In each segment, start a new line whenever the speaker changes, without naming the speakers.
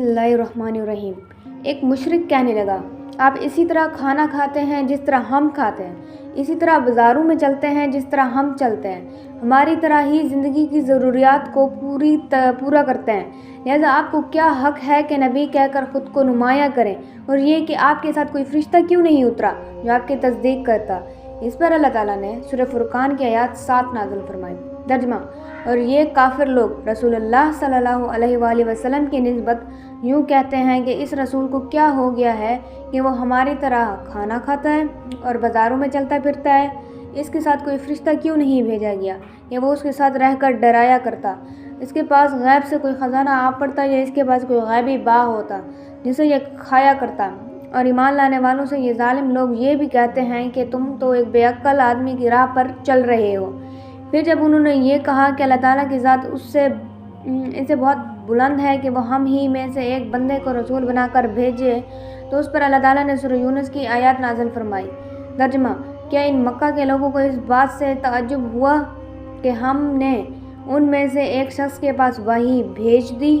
बिस्मिल्लाहिर्रहमानिर्रहीम। एक मुशरिक कहने लगा, आप इसी तरह खाना खाते हैं जिस तरह हम खाते हैं, इसी तरह बाज़ारों में चलते हैं जिस तरह हम चलते हैं, हमारी तरह ही ज़िंदगी की ज़रूरियात को पूरा करते हैं। लिहाजा आपको क्या हक़ है कि नबी कहकर ख़ुद को नुमाया करें, और ये कि आपके साथ कोई फ़रिश्ता क्यों नहीं उतरा जो आपकी तस्दीक करता। इस पर अल्लाह ताला ने सूरह फुरक़ान की आयत 7 नाज़िल फरमाई। तर्जुमा, और ये काफिर लोग रसूलुल्लाह सल्लल्लाहु अलैहि वसल्लम की निस्बत यूँ कहते हैं कि इस रसूल को क्या हो गया है कि वो हमारी तरह खाना खाता है और बाज़ारों में चलता फिरता है, इसके साथ कोई फ़रिश्ता क्यों नहीं भेजा गया कि वो उसके साथ रहकर डराया करता, इसके पास गैब से कोई ख़जाना आ पड़ता या इसके पास कोई गैबी बाग होता जिसे ये खाया करता। और ईमान लाने वालों से ये जालिम लोग ये भी कहते हैं कि तुम तो एक बेअक्ल आदमी की राह पर चल रहे हो। फिर जब उन्होंने ये कहा कि अल्लाह ताला की ज़ात इससे बहुत बुलंद है कि वो हम ही में से एक बंदे को रसूल बनाकर भेजे, तो उस पर अल्लाह ताला ने सूरह यूनुस की आयत नाज़िल फरमाई। तर्जुमा, क्या इन मक्का के लोगों को इस बात से तअज्जुब हुआ कि हमने उनमें से एक शख्स के पास वही भेज दी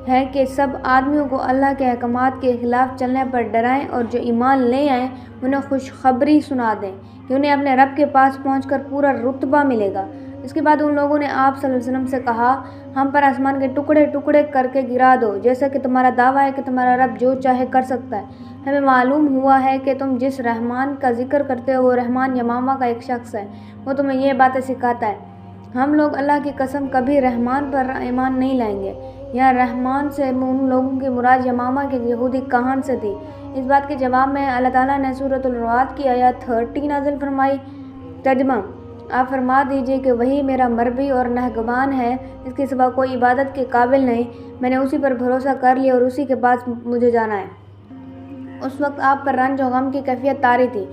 है कि सब आदमियों को अल्लाह के अहकामात के ख़िलाफ़ चलने पर डराएं और जो ईमान ले आएँ उन्हें खुशखबरी सुना दें कि उन्हें अपने रब के पास पहुंचकर पूरा रुतबा मिलेगा। इसके बाद उन लोगों ने आप सल्लल्लाहु अलैहि वसल्लम से कहा, हम पर आसमान के टुकड़े टुकड़े करके गिरा दो, जैसा कि तुम्हारा दावा है कि तुम्हारा रब जो चाहे कर सकता है। हमें मालूम हुआ है कि तुम जिस रहमान का जिक्र करते हो वो रहमान यमामा का एक शख्स है, वो तुम्हें ये बातें सिखाता है। हम लोग अल्लाह की कसम कभी रहमान पर ईमान नहीं लाएंगे। यह रहमान से उन लोगों की मुराद यमामा के यहूदी कहान से थी। इस बात के जवाब में अल्लाह ताला ने सूरतुल रअद की आयत 30 नाज़िल फरमाई। तर्जुमा, आप फरमा दीजिए कि वही मेरा मरबी और नहगबान है, इसके सिवा कोई इबादत के काबिल नहीं। मैंने उसी पर भरोसा कर लिया और उसी के पास मुझे जाना है। उस वक्त आप पर रंज और गम की कैफियत तारी थी।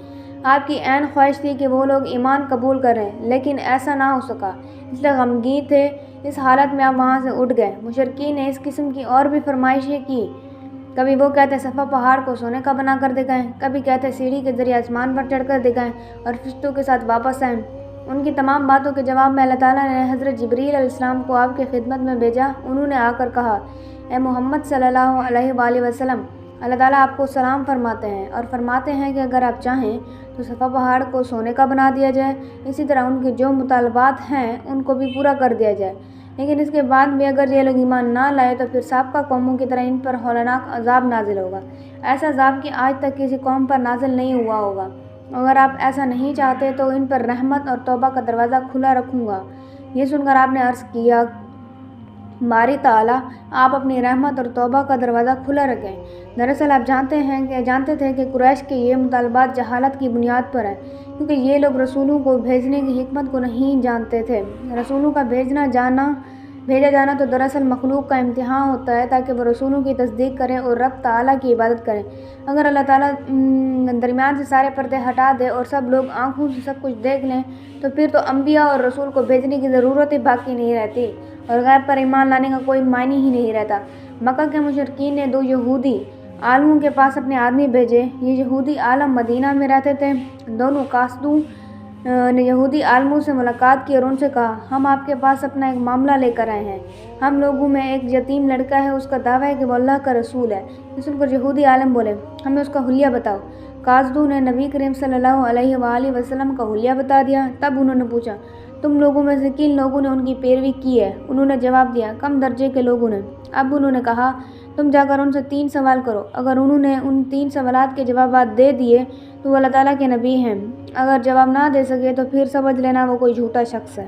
आपकी ऐन ख्वाहिश थी कि वो लोग ईमान कबूल करें, लेकिन ऐसा ना हो सका, इसलिए गमगीन थे। इस हालत में आप वहाँ से उठ गए। मुशरिकीन ने इस किस्म की और भी फरमाइशें की। कभी वो कहते सफ़ा पहाड़ को सोने का बना कर दिखाएं, कभी कहते सीढ़ी के जरिए आसमान पर चढ़कर दिखाएं और फरिश्तों के साथ वापस आएँ। उनकी तमाम बातों के जवाब में अल्लाह ताला ने हज़रत जिब्रील अलैहिस्सलाम को आपके खिदमत में भेजा। उन्होंने आकर कहा, ए मोहम्मद सल्लल्लाहु अलैहि वसल्लम, अल्लाह ताला आपको सलाम फरमाते हैं और फरमाते हैं कि अगर आप चाहें तो सफ़ा पहाड़ को सोने का बना दिया जाए, इसी तरह उनके जो मुतालबात हैं उनको भी पूरा कर दिया जाए। लेकिन इसके बाद भी अगर ये लोग ईमान ना लाए तो फिर साबका कौमों की तरह इन पर हौलनाक अजाब नाजिल होगा, ऐसा अजाब कि आज तक किसी कौम पर नाजिल नहीं हुआ होगा। अगर आप ऐसा नहीं चाहते तो इन पर रहमत और तौबा का दरवाज़ा खुला रखूँगा। ये सुनकर आपने अर्ज़ किया, बारी ताला आप अपनी रहमत और तौबा का दरवाज़ा खुला रखें। दरअसल आप जानते थे कि कुरैश के ये मुतालबात जहालत की बुनियाद पर है, क्योंकि ये लोग रसूलों को भेजने की हिकमत को नहीं जानते थे। रसूलों का भेजा जाना तो दरअसल मखलूक का इम्तिहान होता है ताकि वो रसूलों की तस्दीक करें और रब ताला की इबादत करें। अगर अल्लाह ताला दरमियान से सारे पर्दे हटा दे और सब लोग आँखों से सब कुछ देख लें तो फिर तो अम्बिया और रसूल को भेजने की ज़रूरत ही बाकी नहीं रहती और गैब पर ईमान लाने का कोई मायने ही नहीं रहता। मक्का के मुशरिकीन ने 2 यहूदी आलमों के पास अपने आदमी भेजे। ये यहूदी आलम मदीना में रहते थे। दोनों कासदों ने यहूदी आलमों से मुलाकात की और उनसे कहा, हम आपके पास अपना एक मामला लेकर आए हैं। हम लोगों में एक यतीम लड़का है, उसका दावा है कि वो अल्लाह का रसूल है। ये सुनकर यहूदी आलम बोले, हमें उसका हुलिया बताओ। कासदों ने नबी करीम सल्लल्लाहु अलैहि वसल्लम का हुलिया बता दिया। तब उन्होंने पूछा, तुम लोगों में से किन लोगों ने उनकी पैरवी की है? उन्होंने जवाब दिया, कम दर्जे के लोगों ने। अब उन्होंने कहा, तुम जाकर उनसे 3 सवाल करो। अगर उन्होंने उन 3 सवालात के जवाब दे दिए तो वो अल्लाह ताला के नबी हैं। अगर जवाब ना दे सके तो फिर समझ लेना वो कोई झूठा शख्स है।